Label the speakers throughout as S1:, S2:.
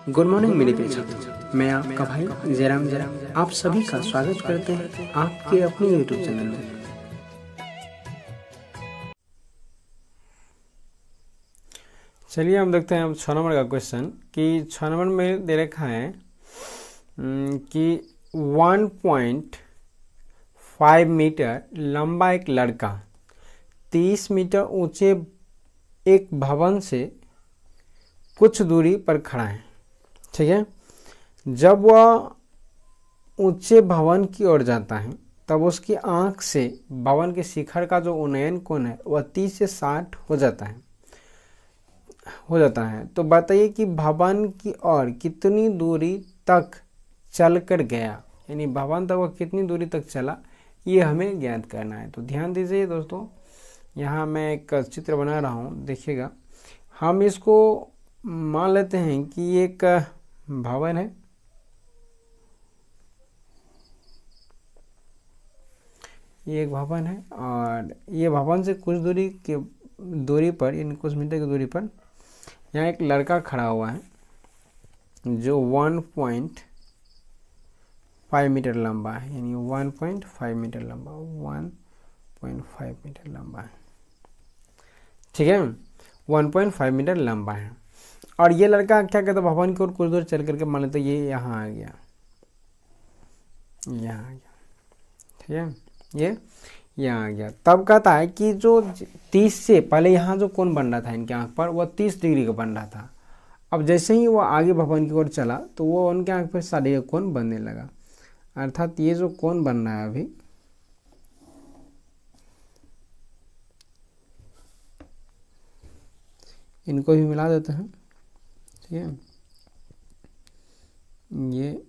S1: Good morning मेरे प्रिय छात्रों, मैं आपका भाई जयराम आप सभी का स्वागत करते हैं आपके अपने यूट्यूब चैनल में।
S2: चलिए हम देखते हैं अब 6 नंबर का क्वेश्चन कि 6 नंबर में दे रखा है कि 1.5 मीटर लंबा एक लड़का 30 मीटर ऊंचे एक भवन से कुछ दूरी पर खड़ा है। ठीक है, जब वह ऊंचे भवन की ओर जाता है तब उसकी आंख से भवन के शिखर का जो उन्नयन कोण है वह 30 से 60 हो जाता है। तो बताइए कि भवन की ओर कितनी दूरी तक चल कर गया, यानी भवन तक वह कितनी दूरी तक चला, ये हमें ज्ञात करना है। तो ध्यान दीजिए दोस्तों, यहाँ मैं एक चित्र बना रहा हूँ, देखिएगा। हम इसको मान लेते हैं कि ये एक भवन है। ये एक भवन है और ये भवन से कुछ दूरी पर, यानी कुछ मीटर की दूरी पर यहाँ एक लड़का खड़ा हुआ है जो 1.5 मीटर लंबा है, यानी 1.5 मीटर लंबा, 1.5 मीटर लंबा है। ठीक है, 1.5 मीटर लंबा है। और ये लड़का क्या कहता है, भवन की ओर कुछ दूर चल करके मान लेते ये यहाँ आ गया, यहाँ आ गया। ठीक है, ये यहाँ आ गया। तब कहता है कि जो 30 से पहले यहाँ जो कोण बन रहा था इनके आंख पर, वह 30 डिग्री का बन रहा था। अब जैसे ही वो आगे भवन की ओर चला तो वो उनके आंख पर 60 का कोण बनने लगा। अर्थात ये जो कोण बन रहा है अभी, इनको भी मिला देते हैं। ठीक है, ये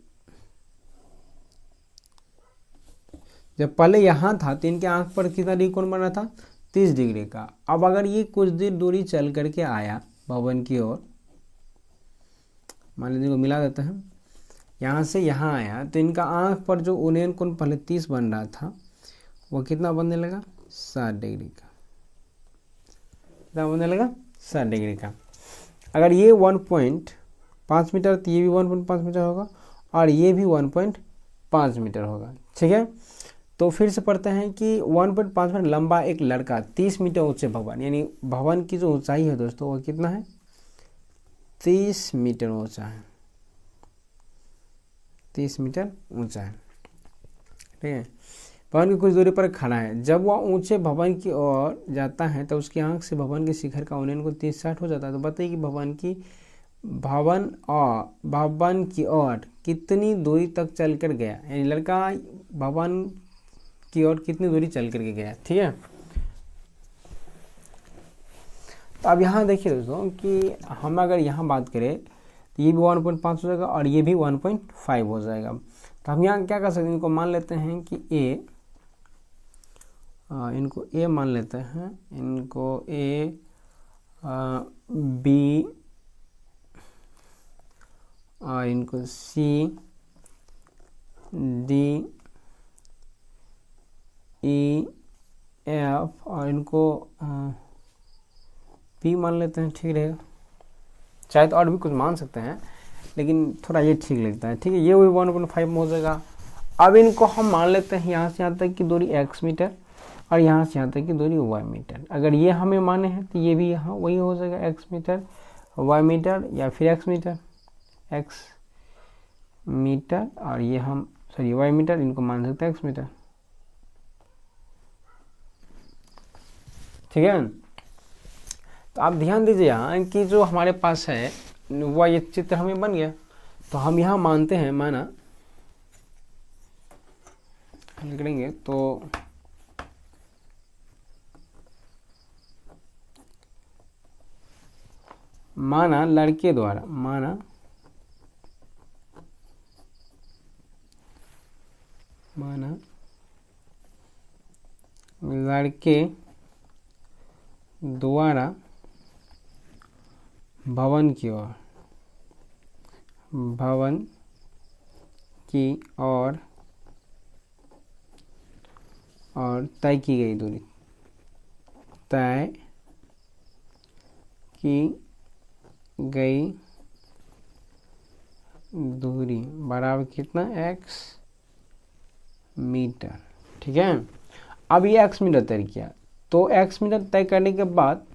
S2: जब पहले यहाँ था तो इनके आंख पर कितना डिग्री कोण बन रहा था, 30 डिग्री का। अब अगर ये कुछ देर दूरी चल करके आया भवन की ओर, मान लीजिए को मिला देते हैं, यहाँ से यहाँ आया तो इनका आंख पर जो उन्नयन कोण पहले 30 बन रहा था वो कितना बनने लगा, 60 डिग्री का। कितना बनने लगा, 60 डिग्री का। अगर ये 1.5 मीटर तो ये भी 1.5 मीटर होगा और ये भी 1.5 मीटर होगा। ठीक है, तो फिर से पढ़ते हैं कि 1.5 मीटर लंबा एक लड़का 30 मीटर ऊंचे भवन, यानी भवन की जो ऊंचाई है दोस्तों वो कितना है, 30 मीटर ऊंचा है। 30 मीटर ऊंचा है। ठीक है, भवन की कुछ दूरी पर खड़ा है। जब वह ऊंचे भवन की ओर जाता है तो उसकी आंख से भवन के शिखर का उन्नयन को 30-60 हो जाता है। तो बताइए कि भवन की ओर कितनी दूरी तक चल कर गया, यानी लड़का भवन की ओर कितनी दूरी चल करके गया। ठीक है, तो अब यहाँ देखिए दोस्तों कि हम अगर यहाँ बात करें तो ये भी 1.5 हो जाएगा और ये भी 1.5 हो जाएगा। तो हम यहाँ क्या कर सकते हैं, इनको मान लेते हैं कि इनको ए मान लेते हैं, इनको ए बी और इनको सी डी ई एफ और इनको पी मान लेते हैं। ठीक रहेगा, चाहे तो और भी कुछ मान सकते हैं लेकिन थोड़ा ये ठीक लगता है। ठीक है, ये भी 1.5 हो जाएगा। अब इनको हम मान लेते हैं यहाँ से यहाँ तक की दूरी x मीटर और यहाँ से यहाँ तक की दूरी y मीटर। अगर ये हमें माने हैं तो ये भी यहाँ वही हो जाएगा, x मीटर y मीटर या फिर x मीटर और ये हम y मीटर, इनको मान सकते हैं x मीटर। ठीक है, तो आप ध्यान दीजिए यहाँ कि जो हमारे पास है वह ये चित्र हमें बन गया। तो हम यहाँ मानते हैं, माना हल करेंगे तो माना लड़के द्वारा, माना लड़के द्वारा भवन की ओर और तय की गई दूरी, तय की गई दूरी बराबर कितना, x मीटर। ठीक है, अब ये x मीटर तय किया, तो x मीटर तय करने के बाद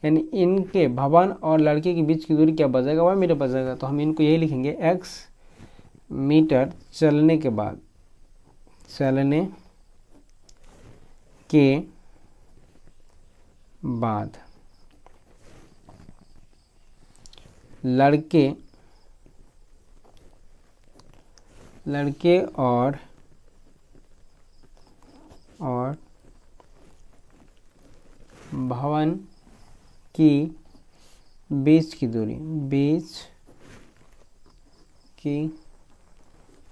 S2: यानी इनके भवन और लड़के के बीच की दूरी क्या बचेगा, y मीटर बचेगा। तो हम इनको यही लिखेंगे x मीटर चलने के बाद, चलने के बाद लड़के और भवन की बीच की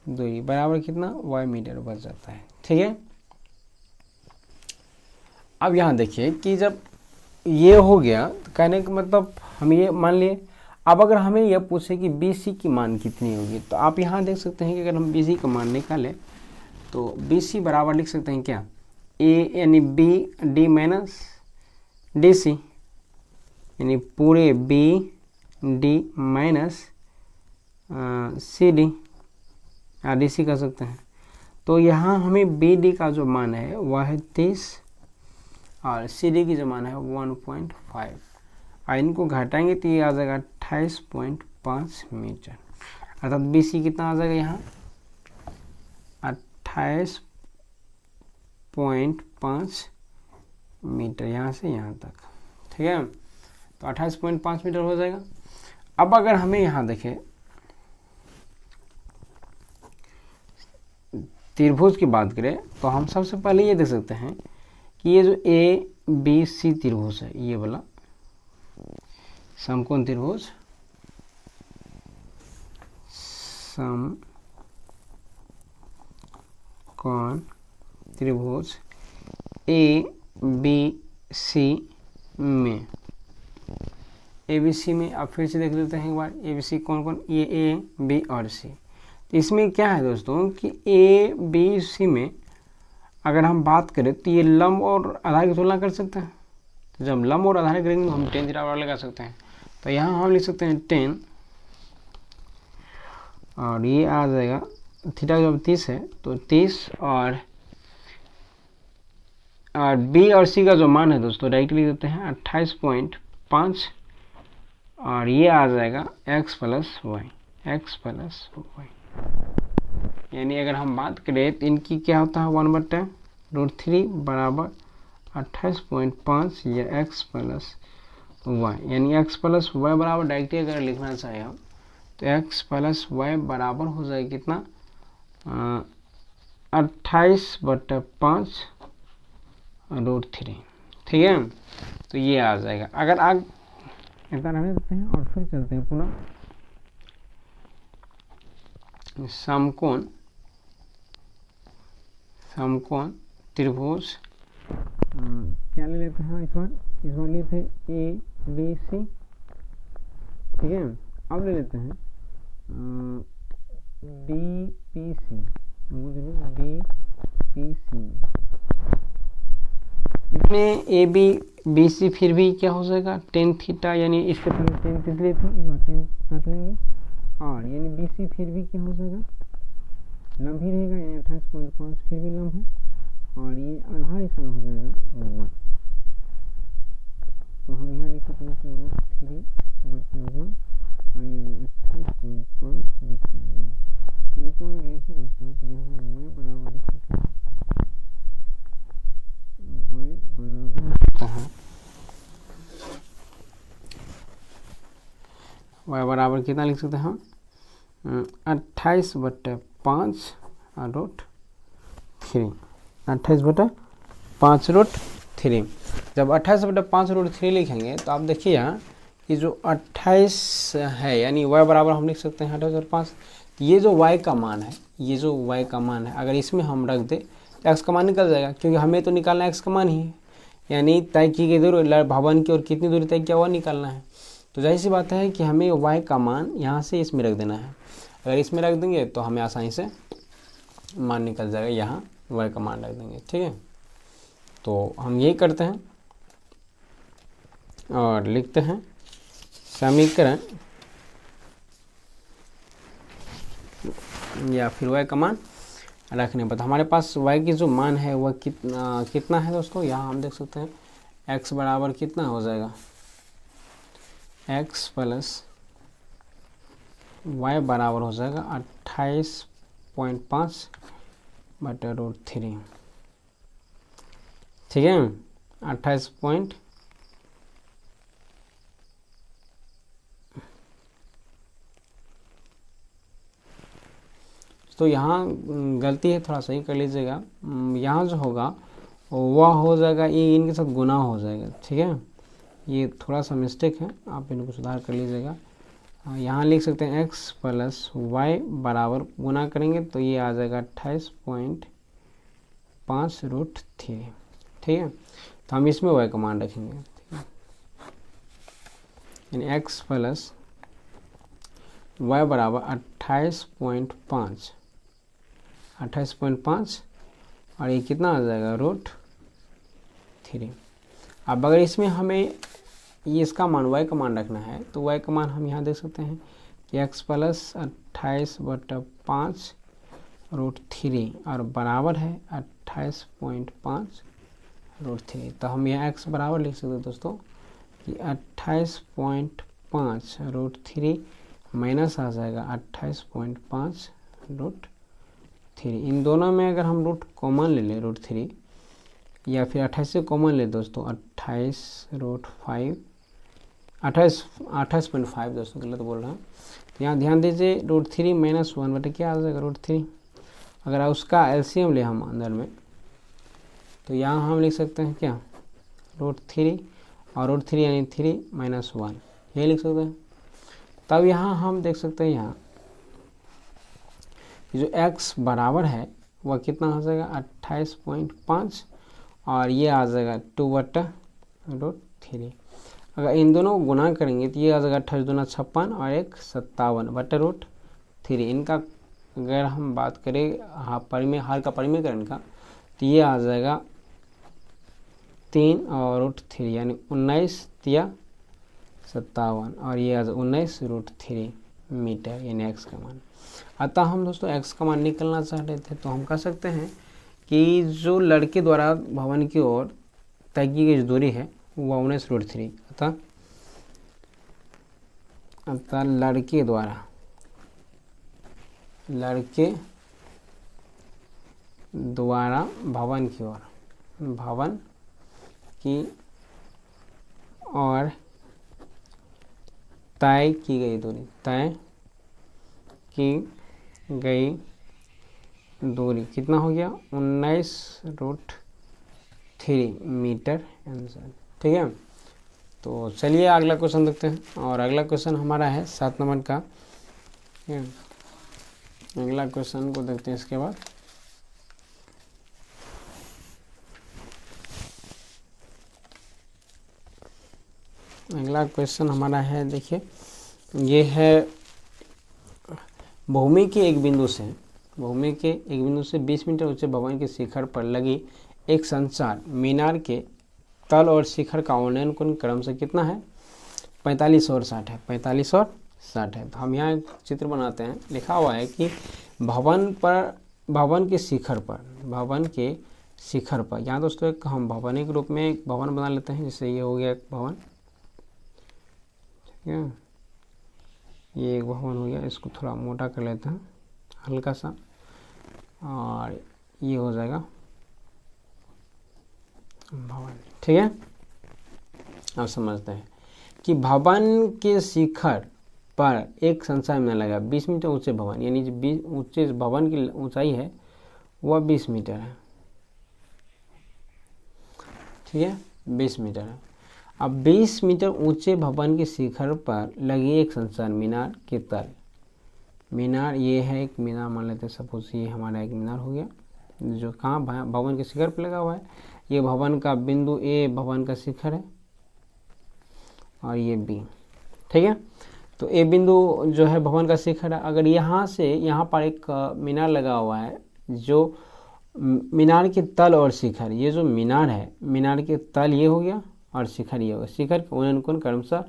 S2: दूरी बराबर कितना, y मीटर बच जाता है। ठीक है, अब यहाँ देखिए कि जब ये हो गया तो कहने का मतलब हम ये मान लिए। अब अगर हमें यह पूछे कि BC की मान कितनी होगी, तो आप यहाँ देख सकते हैं कि अगर हम BC का मान निकालें तो BC बराबर लिख सकते हैं क्या, A यानी BD माइनस DC, यानी पूरे BD माइनस CD या DC कर सकते हैं। तो यहाँ हमें BD का जो मान है वह है 30 और CD की जो मान है 1.5, और इनको घटाएंगे तो ये आ जाएगा 28.5 मीटर। अर्थात BC कितना आ जाएगा यहाँ, 28.5 मीटर यहाँ से यहाँ तक। ठीक है, तो 28.5 मीटर हो जाएगा। अब अगर हमें यहाँ देखें त्रिभुज की बात करें तो हम सबसे पहले ये देख सकते हैं कि ये जो ABC त्रिभुज है, ये वाला समकोण त्रिभुज, समकोण त्रिभुज ABC में अब फिर से देख लेते हैं एक बार, ABC कौन कौन, ये A, B और C। तो इसमें क्या है दोस्तों कि ABC में अगर हम बात करें तो ये लंब और आधार की तुलना कर सकते हैं। तो जब लंब और आधार करेंगे तो हम tan थीटा बराबर लगा सकते हैं। तो यहाँ हम लिख सकते हैं 10 और ये आ जाएगा थीटा जब 30 है तो 30 और B और C का जो मान है दोस्तों डायरेक्टली देते हैं 28.5 और ये आ जाएगा x प्लस वाई, यानी अगर हम बात करें तो इनकी क्या होता है 1/√3 बराबर 28.5 या x प्लस वाई, यानी x प्लस वाई बराबर डायरेक्टली अगर लिखना चाहे हम तो x प्लस वाई बराबर हो जाएगा कितना 28/5√3। ठीक है, तो ये आ जाएगा। अगर आग इतना रहने देते हैं और फिर चलते हैं पुनः समकोण त्रिभुज, क्या ले लेते हैं इस बार लेते हैं ABC। ठीक है, अब ले लेते हैं BPC, इसमें ABBC फिर भी क्या हो जाएगा tan थीटा, यानी इसके पहले tan इसलिए थे, इस बार tan काट लेंगे और यानी BC फिर भी क्या हो जाएगा लंब ही रहेगा, यानी 28.5 फिर भी लंब है और ये आधार इसमें हो जाएगा 1। तो हम यहाँ लिख सकते हैं √3/1 और ये 28.5 इनको लिखे दोस्तों कि यहाँ y बराबर लिख सकते हैं y बराबर कितना लिख सकते हैं हम 28/5√3, 28/5√3। जब 28/5√3 लिखेंगे तो आप देखिए यहाँ कि जो 28 है यानी y बराबर हम लिख सकते हैं 28/5। ये जो y का मान है, अगर इसमें हम रख दे तो x का मान निकल जाएगा, क्योंकि हमें तो निकालना है x का मान ही है, यानी तय की गई दूरी भवन की और कितनी दूरी तय किया हुआ निकालना है। तो जाहिर सी बात है कि हमें y का मान यहाँ से इसमें रख देना है। अगर इसमें रख देंगे तो हमें आसानी से मान निकल जाएगा, यहाँ y का मान रख देंगे। ठीक है, तो हम यही करते हैं और लिखते हैं समीकरण या फिर y का मान रखने पर। तो हमारे पास y की जो मान है वह कितना है दोस्तों, यहाँ हम देख सकते हैं x बराबर कितना हो जाएगा, x प्लस y बराबर हो जाएगा 28.5 बटे √3। ठीक है, 28 पॉइंट तो यहाँ गलती है, थोड़ा सही कर लीजिएगा। यहाँ जो होगा वह हो जाएगा, ये इनके साथ गुना हो जाएगा। ठीक है, ये थोड़ा सा मिस्टेक है, आप इनको सुधार कर लीजिएगा। यहाँ लिख सकते हैं x प्लस वाई बराबर गुना करेंगे तो ये आ जाएगा 28.5 √3। ठीक है, तो हम इसमें y का मान रखेंगे। यानी x प्लस वाई बराबर 28.5 और ये कितना आ जाएगा √3। अब अगर इसमें हमें ये इसका मान y का मान रखना है तो y का मान हम यहाँ देख सकते हैं कि x प्लस 28/5 √3 और बराबर है 28.5 √3। तो हम यहाँ x बराबर लिख सकते हैं दोस्तों कि 28.5 √3 माइनस आ जाएगा 28.5 √3। इन दोनों में अगर हम रूट कॉमन ले लें √3 या फिर 28 से कॉमन ले दोस्तों 28.5 दोस्तों, गलत बोल रहा हूँ। तो यहाँ ध्यान दीजिए √3 माइनस 1 बटे क्या आ जाएगा √3। अगर उसका एलसीएम ले हम अंदर में तो यहाँ हम लिख सकते हैं क्या √3 और √3 यानी 3 माइनस 1, ये लिख सकते हैं। तब यहाँ हम देख सकते हैं यहाँ जो x बराबर है वह कितना हो जाएगा 28.5 और ये आ जाएगा 2/√3। अगर इन दोनों को गुना करेंगे तो ये आ जाएगा 28 दूना 56 और 1 57 बटे √3। इनका अगर हम बात करें हर का परिमेयकरण का तो ये आ जाएगा 3 और √3 यानी 19 या 57 और ये आ जाएगा 19 √3 मीटर यानी x का मान। अतः हम दोस्तों x का मान निकलना चाह रहे थे तो हम कह सकते हैं कि जो लड़के द्वारा भवन की ओर तय की गई दूरी है वह 19 √3। अतः लड़के द्वारा भवन की ओर तय की गई दूरी कितना हो गया 19 √3 मीटर आंसर। ठीक है, तो चलिए अगला क्वेश्चन देखते हैं। और अगला क्वेश्चन हमारा है 7 नंबर का। अगला क्वेश्चन को देखते हैं। इसके बाद अगला क्वेश्चन हमारा है, देखिए ये है भूमि के एक बिंदु से 20 मीटर ऊंचे भवन के शिखर पर लगी एक संचार मीनार के तल और शिखर का उन्नयन कोण क्रमशः कितना है 45 और 60 है। 45 और 60 है। तो हम यहाँ एक चित्र बनाते हैं। लिखा हुआ है कि भवन के शिखर पर यहाँ दोस्तों एक हम भवन के रूप में एक भवन बना लेते हैं। जैसे ये हो गया एक भवन, ठीक है, ये एक भवन हो गया। इसको थोड़ा मोटा कर लेते हैं हल्का सा और ये हो जाएगा भवन। ठीक है, अब समझते हैं कि भवन के शिखर पर एक संचार मीनार लगा 20 मीटर ऊंचे भवन, यानी जो ऊंचे भवन की ऊंचाई है वह 20 मीटर है। ठीक है, 20 मीटर है। अब 20 मीटर ऊंचे भवन के शिखर पर लगी एक संचार मीनार के तल, मीनार ये है एक मीनार मान लेते हैं। सपोज ये हमारा एक मीनार हो गया जो कहाँ भवन के शिखर पर लगा हुआ है। ये भवन का बिंदु ए भवन का शिखर है और ये बी। ठीक है, तो ए बिंदु जो है भवन का शिखर है। अगर यहाँ से यहाँ पर एक मीनार लगा हुआ है, जो मीनार के तल और शिखर, ये जो मीनार है मीनार के तल ये हो गया और शिखर ये होगा। शिखर का उन्नयन कोण क्रमशः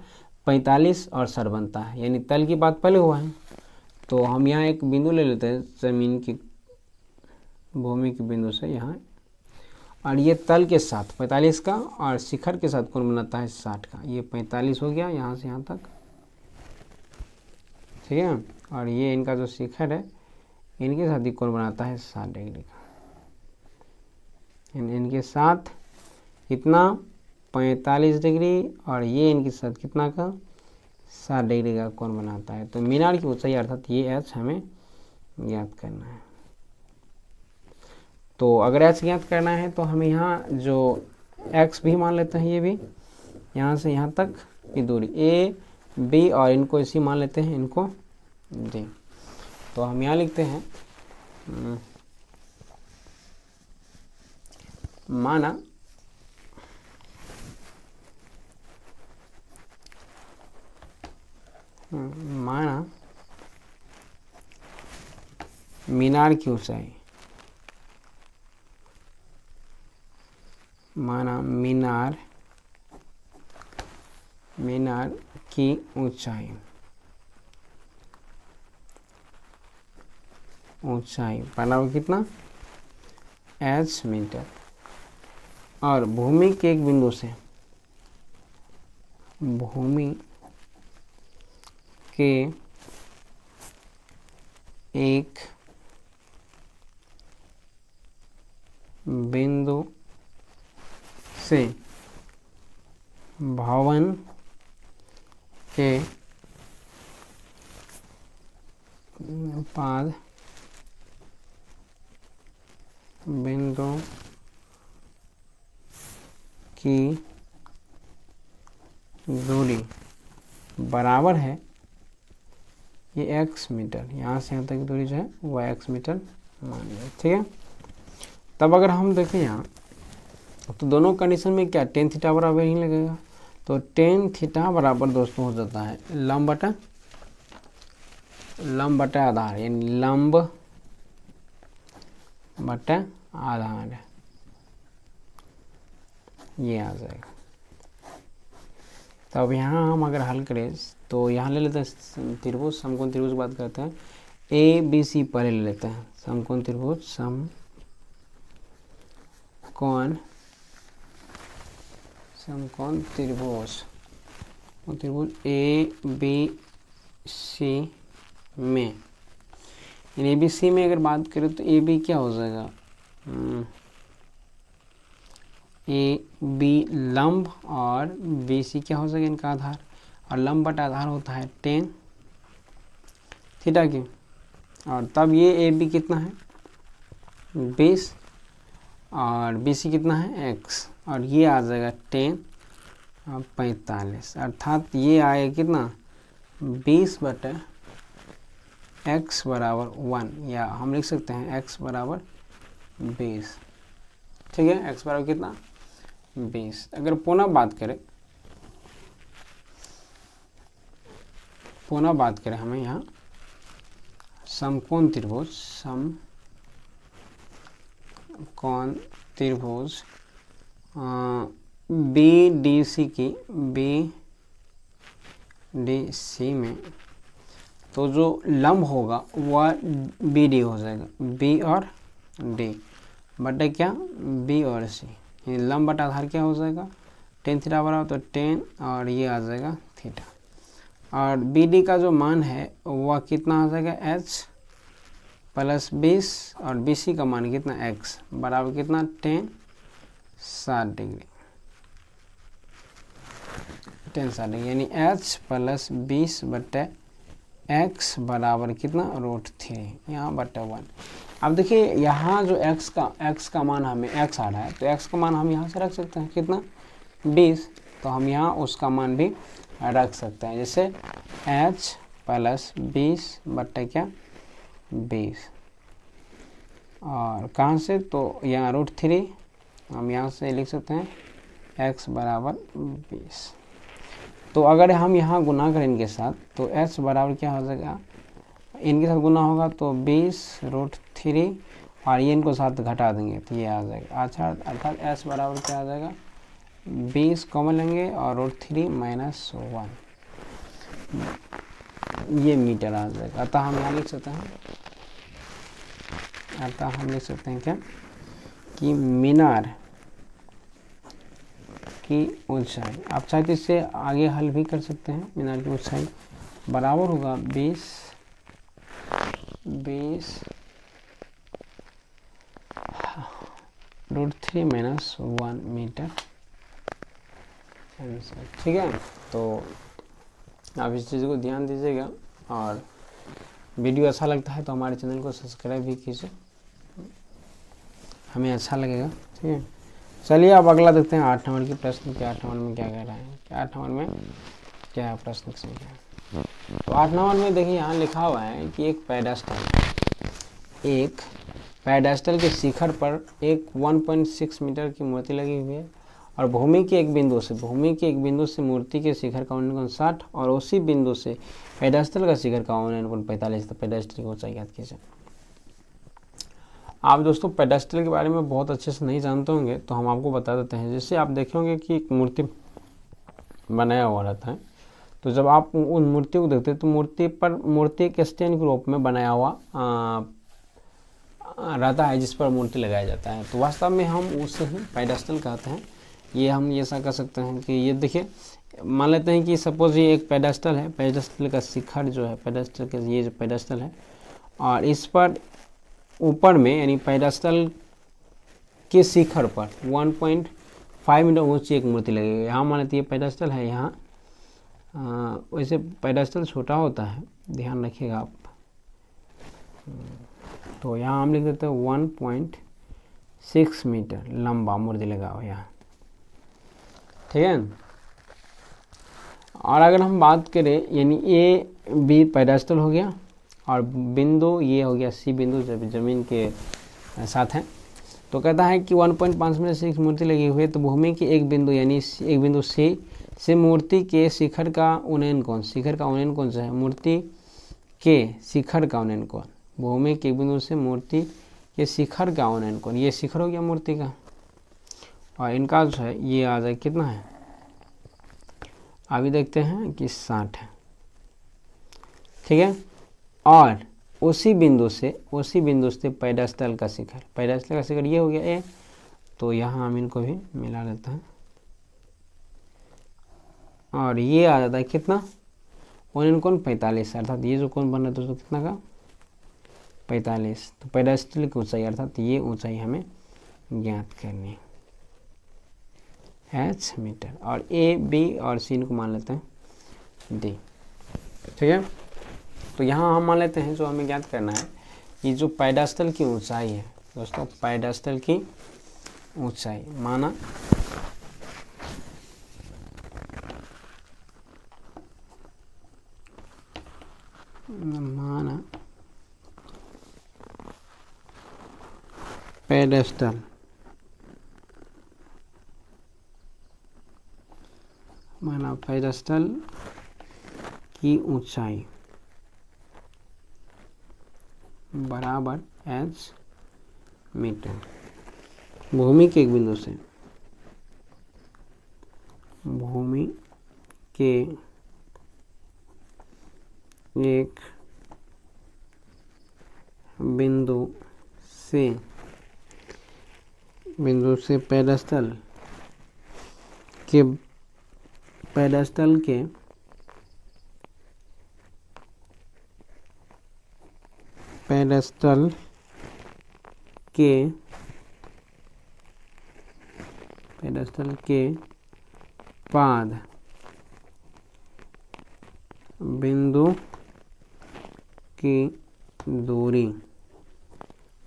S2: 45 और 60 बनता है, यानी तल की बात पहले हुआ है तो हम यहाँ एक बिंदु ले लेते हैं ज़मीन की भूमि के बिंदु से यहाँ, और ये तल के साथ 45 का और शिखर के साथ कोण बनाता है 60 का। ये 45 हो गया यहाँ से यहाँ तक, ठीक है। और ये इनका जो शिखर है इनके साथ ही कोण बनाता है 60 डिग्री का। इनके साथ कितना 45 डिग्री, और ये इनके साथ कितना का 60 डिग्री का कोण बनाता है। तो मीनार की ऊंचाई अर्थात ये एच हमें ज्ञात करना है। तो अगर एच ज्ञात करना है तो हमें यहाँ जो एक्स भी मान लेते हैं, ये भी यहाँ से यहाँ तक की दूरी ए बी, और इनको इसी मान लेते हैं, इनको डी। तो हम यहाँ लिखते हैं माना मीनार की ऊंचाई, माना मीनार की ऊंचाई बराबर कितना एच मीटर, और भूमि के एक बिंदु से, भूमि के एक बिंदु से भवन के पाद बिंदु की दूरी बराबर है ये x मीटर, यहाँ से यहाँ तक की दूरी जो है वो x मीटर मान लिया, ठीक है। तब अगर हम देखें यहाँ तो दोनों कंडीशन में क्या टेन थीटा बराबर ही लगेगा। तो टेन थीटा बराबर दोस्तों हो जाता है लंब बटा आधार, यानी लंब बटा आधार, ये आ जाएगा। तब यहाँ हम अगर हल करें तो यहाँ ले लेते हैं त्रिभुज, समकोण त्रिभुज की बात करते हैं। ए बी सी पहले ले लेते हैं, समकोण त्रिभुज, समकोण त्रिभुज ए बी सी में, ए बी सी में अगर बात करें तो ए बी क्या हो जाएगा, ए बी लंब और बी सी क्या हो जाएगा इनका आधार, और लंब बटा आधार होता है टेन थीटा की। और तब ये ए बी कितना है 20 और बी सी कितना है x, और ये आ जाएगा 10 और 45, अर्थात ये आएगा कितना 20 बटे x बराबर 1, या हम लिख सकते हैं x बराबर 20, ठीक है। x बराबर कितना 20। अगर पुनः बात करें हमें यहाँ समकोण त्रिभुज बी डी सी में, तो जो लंब होगा वह बी डी हो जाएगा, बी और डी बटे क्या बी और सी, लंब बटा आधार क्या हो जाएगा टेन थीटा बराबर, तो 10 और ये आ जाएगा थीटा, और बी डी का जो मान है वह कितना आ जाएगा h प्लस 20, और बी सी का मान कितना x बराबर कितना 10 60 डिग्री, 10 60 डिग्री, यानी h प्लस 20 बटे x बराबर कितना √3 यहाँ बटे 1। अब देखिए यहाँ जो x का मान हमें x आ रहा है, तो x का मान हम यहाँ से रख सकते हैं कितना 20, तो हम यहाँ उसका मान भी रख सकते हैं, जैसे h प्लस 20 बटे क्या 20, और कहाँ से तो यहाँ √3 हम यहाँ से लिख सकते हैं x बराबर 20। तो अगर हम यहाँ गुना करें इनके साथ तो h बराबर क्या हो जाएगा, इनके साथ गुना होगा तो 20√3, और ये इनको साथ घटा देंगे तो ये आ जाएगा, अच्छा अर्थात h बराबर क्या आ जाएगा 20 कॉमन लेंगे और √3 - 1 ये मीटर आ जाएगा। अतः हम यहाँ लिख सकते हैं, क्या कि मीनार की ऊंचाई, आप चाहे तो इससे आगे हल भी कर सकते हैं। मीनार की ऊंचाई बराबर होगा 20 √3 - 1 मीटर। ठीक है, तो आप इस चीज़ को ध्यान दीजिएगा, और वीडियो अच्छा लगता है तो हमारे चैनल को सब्सक्राइब भी कीजिए, हमें अच्छा लगेगा। ठीक है, चलिए अब अगला देखते हैं 8 नंबर की प्रश्न के 8 नंबर में क्या कह रहा है, 8 नंबर में क्या है प्रश्न की संख्या। तो 8 नंबर में देखिए यहाँ लिखा हुआ है कि एक पेडेस्टल के शिखर पर एक 1.6 मीटर की मूर्ति लगी हुई है, और भूमि के एक बिंदु से मूर्ति के शिखर का उन्नयन 60 और उसी बिंदु से पेडेस्टल का शिखर का उन्नयन 45। तो पेडेस्टल की ऊंचाई ज्ञात कीजिए। आप दोस्तों पेडेस्टल के बारे में बहुत अच्छे से नहीं जानते होंगे, तो हम आपको बता देते हैं। जैसे आप देखे होंगे कि एक मूर्ति बनाया हुआ रहता है, तो जब आप उन मूर्ति को देखते हैं तो मूर्ति एक स्टैंड के रूप में बनाया हुआ रहता है, जिस पर मूर्ति लगाया जाता है। तो वास्तव में हम उसे ही पेडेस्टल कहते हैं। ये हम ऐसा कर सकते हैं कि ये देखिए, मान लेते हैं कि सपोज ये एक पेडेस्टल है, पेडेस्टल का शिखर जो है, पेडेस्टल के ये जो पेडेस्टल है, और इस पर ऊपर में यानी पेडेस्टल के शिखर पर 1.5 मीटर ऊंची एक मूर्ति लगी है। यहाँ मान लेते हैं पेडेस्टल है, यहाँ वैसे पेडेस्टल छोटा होता है, ध्यान रखिएगा आप। तो यहाँ हम लिख देते हैं 1.6 मीटर लंबा मूर्ति लगा हुआ यहाँ। ठीक है, और अगर हम बात करें यानी ए बी पेडेस्टल हो गया, और बिंदु ये हो गया सी बिंदु जब जमीन के साथ है। तो कहता है कि 1.5 मीटर से एक मूर्ति लगी हुई है, तो भूमि के एक बिंदु यानी एक बिंदु सी से मूर्ति के शिखर का उन्नयन कोण, शिखर का उन्नयन कोण जो है, मूर्ति के शिखर का उन्नयन कोण, भूमि के एक बिंदु से मूर्ति के शिखर का उन्नयन कोण, ये शिखर हो गया मूर्ति का, और इनका जो है ये आ जाए कितना है, अभी देखते हैं कि 60 है। ठीक है, और उसी बिंदु से पेडेस्टल का शिखर ये हो गया ए, तो यहाँ हम इनको भी मिला लेते हैं, और ये आ जाता है कितना, उन्नयन कोण 45, अर्थात ये जो कोण बन रहा है दोस्तों कितना का 45। तो पेडेस्टल की ऊंचाई अर्थात ये ऊंचाई हमें ज्ञात करनी है h मीटर, और ए बी और सी को मान लेते हैं डी। ठीक है, तो यहाँ हम मान लेते हैं जो हमें ज्ञात करना है, ये जो पेडेस्टल की ऊंचाई है दोस्तों, पेडेस्टल की ऊंचाई माना पेडेस्टल की ऊंचाई बराबर h मीटर, भूमि के एक बिंदु से पेडेस्टल के पाद बिंदु की दूरी,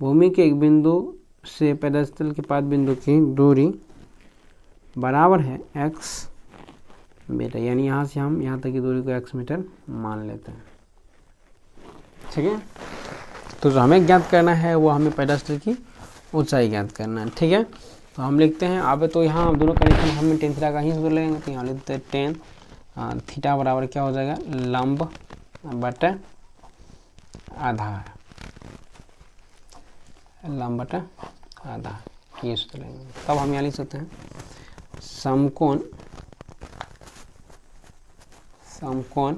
S2: भूमि के एक बिंदु से पेडेस्टल के पाद बिंदु की दूरी बराबर है x मीटर, यानी यहाँ से हम यहाँ तक की दूरी को x मीटर मान लेते हैं। ठीक है, तो जो हमें ज्ञात करना है वो हमें पेडेस्टल की ऊंचाई ज्ञात करना है। ठीक है, तो हम लिखते हैं, अब तो यहाँ दोनों कंडीशन हमें टेन थीटा का ही सूत्र लगेंगे, तो यहाँ लिखते हैं टेन थीटा बराबर क्या हो जाएगा, लंब बटा आधार, लंब बटा आधार, ये सूत्र लगेंगे। तब हम यहाँ लिख सकते हैं समकोण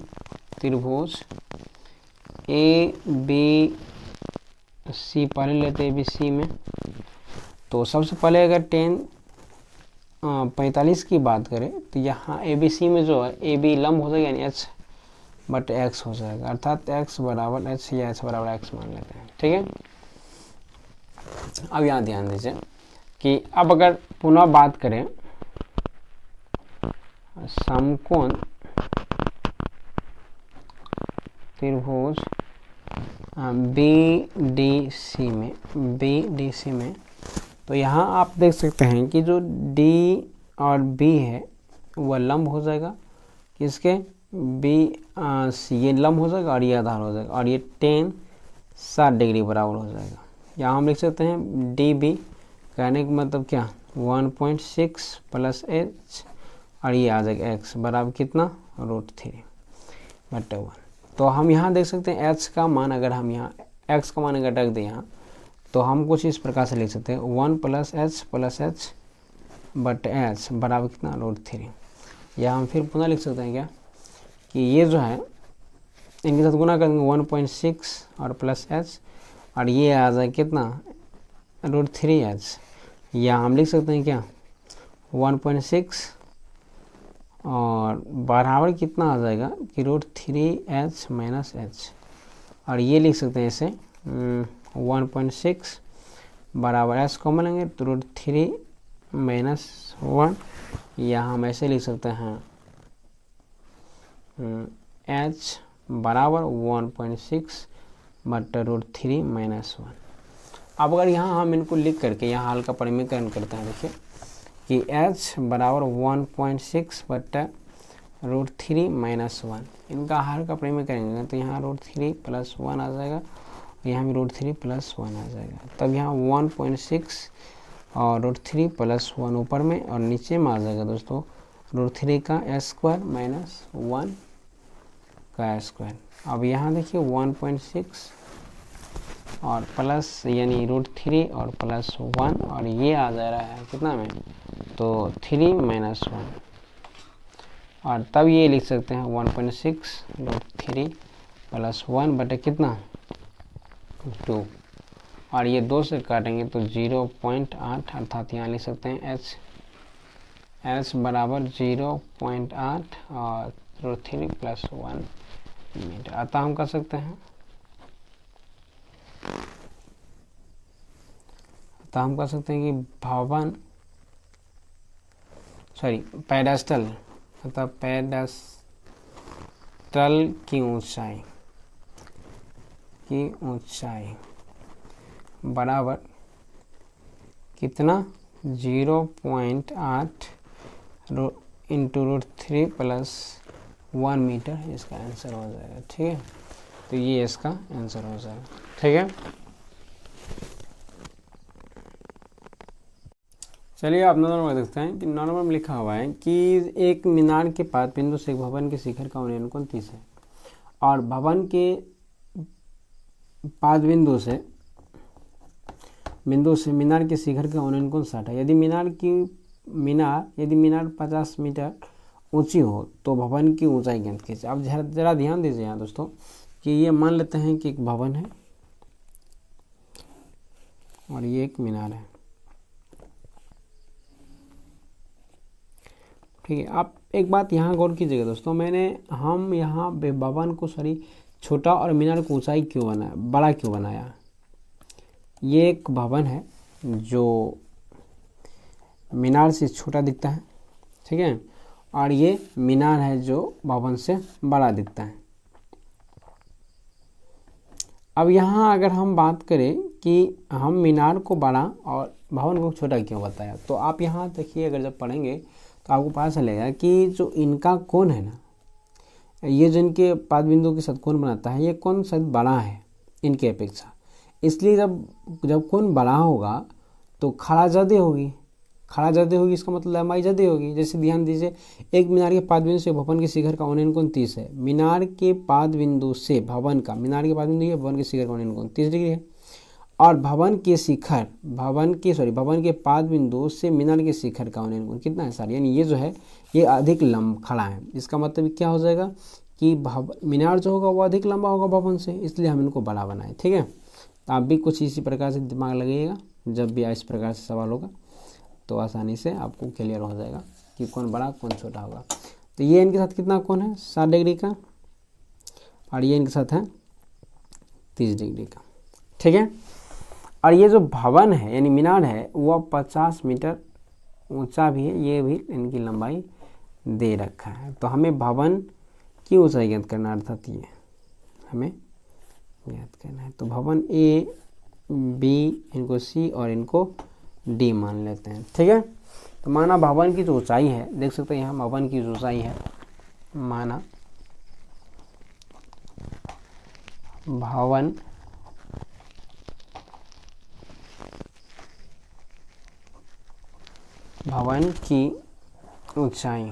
S2: त्रिभुज ए बी सी पहले लेते हैं, ए बी सी में। तो सबसे पहले अगर 45 की बात करें तो यहाँ ए बी सी में जो है ए बी लंब हो जाएगा यानी एच बट एक्स हो जाएगा, अर्थात एक्स बराबर एच या एच बराबर एक्स मान लेते हैं। ठीक है, अब यहाँ ध्यान दीजिए कि अब अगर पुनः बात करें समकोण त्रिभुज बी डी सी में, तो यहाँ आप देख सकते हैं कि जो डी और बी है वह लंब हो जाएगा, किसके बी सी, ये लंब हो जाएगा और ये आधार हो जाएगा, और ये 60 डिग्री बराबर हो जाएगा। यहाँ हम लिख सकते हैं डी बी, कहने का मतलब क्या 1.6 प्लस एच और ये आ जाएगा एक्स बराबर कितना √3/1। तो हम यहाँ देख सकते हैं एच का मान, अगर हम यहाँ एक्स का मान अगर रख दें यहाँ, तो हम कुछ इस प्रकार से लिख सकते हैं 1 + h बट एच बराबर कितना √3। या हम फिर पुनः लिख सकते हैं क्या कि ये जो है इनके साथ गुना करेंगे 1.6 और प्लस एच और ये आ जाए कितना √3h। या हम लिख सकते हैं क्या 1.6 और बराबर कितना आ जाएगा कि √3h - h, और ये लिख सकते हैं इसे 1.6 बराबर h कॉमन लेंगे तो √3 - 1, या हम ऐसे लिख सकते हैं h बराबर 1.6 बट √3 - 1। अब अगर यहाँ हम इनको लिख करके यहाँ हल का परिमीकरण करते हैं, देखिए कि h बराबर 1.6 बट √3 - 1, इनका हल का परिमीकरण करेंगे तो यहाँ √3 + 1 आ जाएगा, यहाँ भी √3 + 1 आ जाएगा। तब यहाँ 1.6 और √3 + 1 ऊपर में और नीचे में आ जाएगा दोस्तों √3 का स्क्वायर - 1 का स्क्वायर। अब यहाँ देखिए 1.6 और प्लस यानी √3 और प्लस 1 और ये आ जा रहा है कितना में तो 3 - 1, और तब ये लिख सकते हैं 1.6 √3 + 1 बटे कितना 2, और ये 2 से काटेंगे तो 0.8, अर्थात यहाँ लिख सकते हैं h बराबर 0.8 और √3 + 1 मीटर। अतः हम कर सकते हैं कि भवन पेडेस्टल अतः पेडेस्टल की ऊंचाई बराबर कितना 0.8 इंटू √3 + 1 मीटर, इसका आंसर हो जाएगा। ठीक है, तो ये इसका आंसर हो जाएगा। ठीक है, चलिए आप नंबर देखते हैं कि नंबर में लिखा हुआ है कि एक मीनार के पास बिंदु से एक भवन के शिखर का उन्नयन कोण 30 है और भवन के पास बिंदु से मीनार के शिखर का उन्नयन कोण 60 है। यदि मीनार 50 मीटर ऊंची हो तो भवन की ऊंचाई ज्ञात कीजिए। अब जरा ध्यान दीजिए यहाँ दोस्तों कि ये मान लेते हैं कि एक भवन है और ये एक मीनार है। ठीक है, आप एक बात यहाँ गौर कीजिएगा दोस्तों, हम यहाँ भवन को छोटा और मीनार को ऊंचाई क्यों बनाया, बड़ा क्यों बनाया। ये एक भवन है जो मीनार से छोटा दिखता है, ठीक है, और ये मीनार है जो भवन से बड़ा दिखता है। अब यहाँ अगर हम बात करें कि हम मीनार को बड़ा और भवन को छोटा क्यों बताया, तो आप यहाँ देखिए अगर जब पढ़ेंगे तो आपको पता चलेगा कि जो इनका कोण है ना, ये जो इनके पाद बिंदु के साथ कोण बनाता है, ये कोण शायद बड़ा है इनके अपेक्षा, इसलिए जब कोण बड़ा होगा तो खड़ा ज़्यादा होगी, इसका मतलब लंबाई ज़्यादा होगी। जैसे ध्यान दीजिए, एक मीनार के पाद बिंदु से भवन के शिखर का उन्नयन कोण 30 है। मीनार के पाद बिंदु से भवन के शिखर का उन्नयन कोण 30 डिग्री है, और भवन के पाद बिंदु से मीनार के शिखर का उन्नयन कोण कितना है 60, यानी ये जो है ये अधिक लंब खड़ा है। इसका मतलब क्या हो जाएगा कि मीनार जो होगा वो अधिक लंबा होगा भवन से, इसलिए हम इनको बड़ा बनाए। ठीक है, तो आप भी कुछ इसी प्रकार से दिमाग लगाइएगा, जब भी इस प्रकार से सवाल होगा तो आसानी से आपको क्लियर हो जाएगा कि कौन बड़ा कौन छोटा होगा। तो ये इनके साथ कितना कोण है 60 डिग्री का, और ये इनके साथ है 30 डिग्री का। ठीक है, और ये जो भवन है यानी मीनार है वह 50 मीटर ऊंचा भी है, ये भी इनकी लंबाई दे रखा है। तो हमें भवन की ऊंचाई ज्ञात करना, अर्थात ये हमें ज्ञात करना है। तो भवन ए बी, इनको सी और इनको डी मान लेते हैं। ठीक है, तो माना भवन की जो ऊंचाई है, देख सकते हैं यहाँ भवन की जो ऊंचाई है, माना भवन की ऊंचाई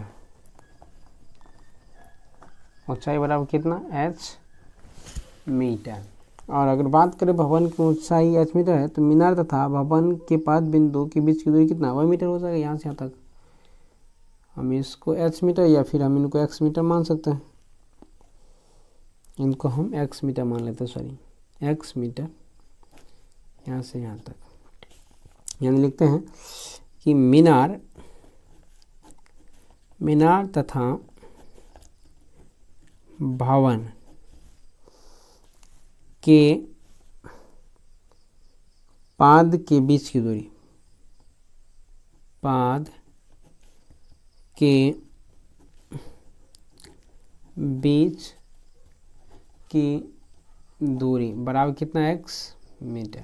S2: बराबर कितना h मीटर। और अगर बात करें भवन की ऊंचाई h मीटर है, तो मीनार तथा भवन के पाद बिंदु के बीच की दूरी कितना 1 मीटर हो जाएगा। यहाँ से यहाँ तक हम इसको h मीटर या फिर हम इनको x मीटर मान सकते हैं, इनको हम x मीटर मान लेते हैं, सॉरी x मीटर, यहाँ से यहाँ तक। यानी लिखते हैं कि मीनार तथा भवन के पाद के बीच की दूरी, पाद के बीच की दूरी बराबर कितना x मीटर।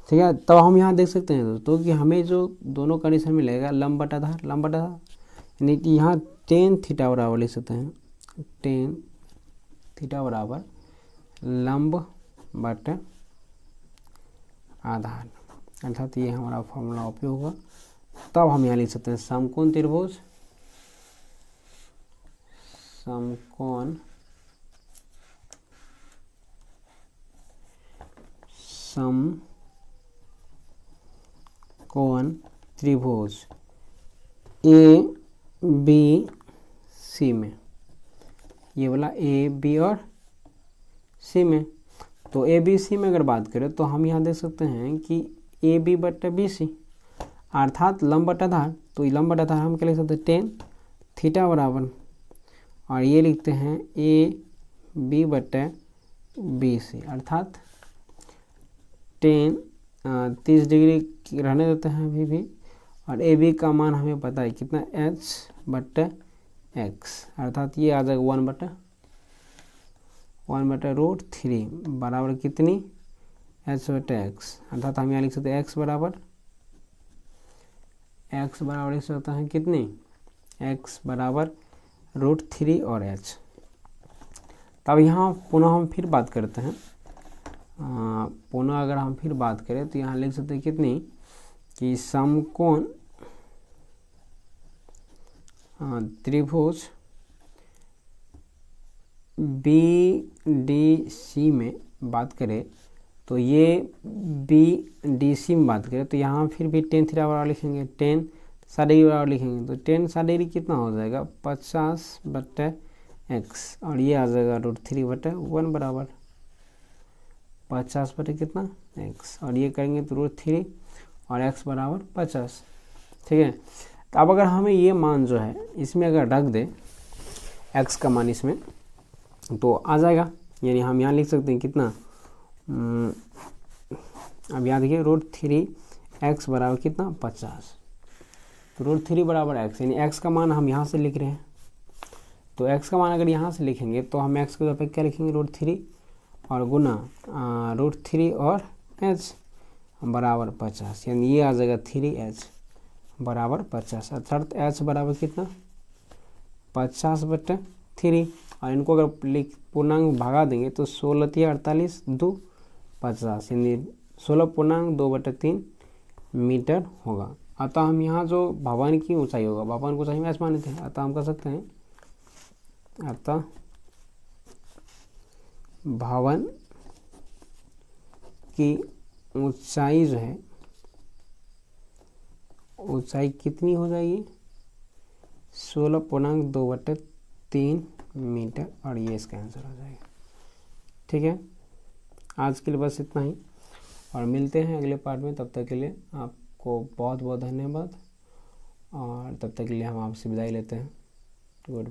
S2: ठीक है, तब हम यहाँ देख सकते हैं दोस्तों कि हमें जो दोनों कंडीशन में लगेगा लंब बटा आधार, यानी कि यहाँ टेन थीटा बराबर लिख सकते हैं, टेन थीटा बराबर लंब बटा आधार, अर्थात ये हमारा फॉर्मूला उपयोग होगा। तब हम यहाँ लिख सकते हैं समकोण त्रिभुज, समकोण त्रिभुज ए बी सी में, ये वाला ए बी और सी में। तो ए बी सी में अगर बात करें तो हम यहाँ देख सकते हैं कि ए बी बटा बी सी, अर्थात लंब बटा आधार। तो लंब बटा आधार हम क्या लिख सकते हैं टेन थीटा बराबर, और ये लिखते हैं ए बी बटा बी सी, अर्थात टेन 30 डिग्री रहने देते हैं अभी भी, और ए बी का मान हमें पता है कितना h बटा एक्स, अर्थात ये आ जाएगा 1/√3 बराबर कितनी h बटा एक्स, अर्थात हम यहाँ लिख सकते हैं x बराबर लिख सकते हैं कितनी x बराबर √3 और h। तब यहाँ पुनः हम फिर बात करते हैं, पुनः अगर हम फिर बात करें तो यहाँ लिख सकते हैं कितनी कि समकोण त्रिभुज बी डी सी में बात करें तो ये बी डी सी में बात करें तो यहाँ फिर भी टेन थीटा बराबर लिखेंगे, टेन 60 डिग्री बराबर लिखेंगे, तो टेन 60 डिग्री कितना हो जाएगा 50 बटा एक्स, और ये आ जाएगा √3 बटा 1 बराबर 50 बटे कितना एक्स, और ये करेंगे तो √3 और x बराबर 50। ठीक है, तो अब अगर हमें ये मान जो है इसमें अगर रख दे x का मान इसमें तो आ जाएगा, यानी हम यहाँ लिख सकते हैं कितना, अब यहाँ देखिए √3x बराबर कितना 50, तो √3 बराबर x, यानी x का मान हम यहाँ से लिख रहे हैं। तो x का मान अगर यहाँ से लिखेंगे तो हम x के जगह पे क्या लिखेंगे √3 और गुना √3 और h बराबर 50, यानी ये आ जाएगा 3h बराबर 50, अर्थात h बराबर कितना 50 बटे 3, और इनको अगर पूर्णांक भागा देंगे तो 16 × 48 2 50, यानी 16.2/3 मीटर होगा। अतः हम यहाँ जो भवन की ऊंचाई होगा, भवन की ऊंचाई में h माने थे, अतः हम कह सकते हैं अतः भवन की ऊंचाई जो है ऊंचाई कितनी हो जाएगी 16.2/3 मीटर, और ये इसका आंसर हो जाएगा। ठीक है, आज के लिए बस इतना ही, और मिलते हैं अगले पार्ट में। तब तक के लिए आपको बहुत बहुत धन्यवाद, और तब तक के लिए हम आपसे विदाई लेते हैं। गुड।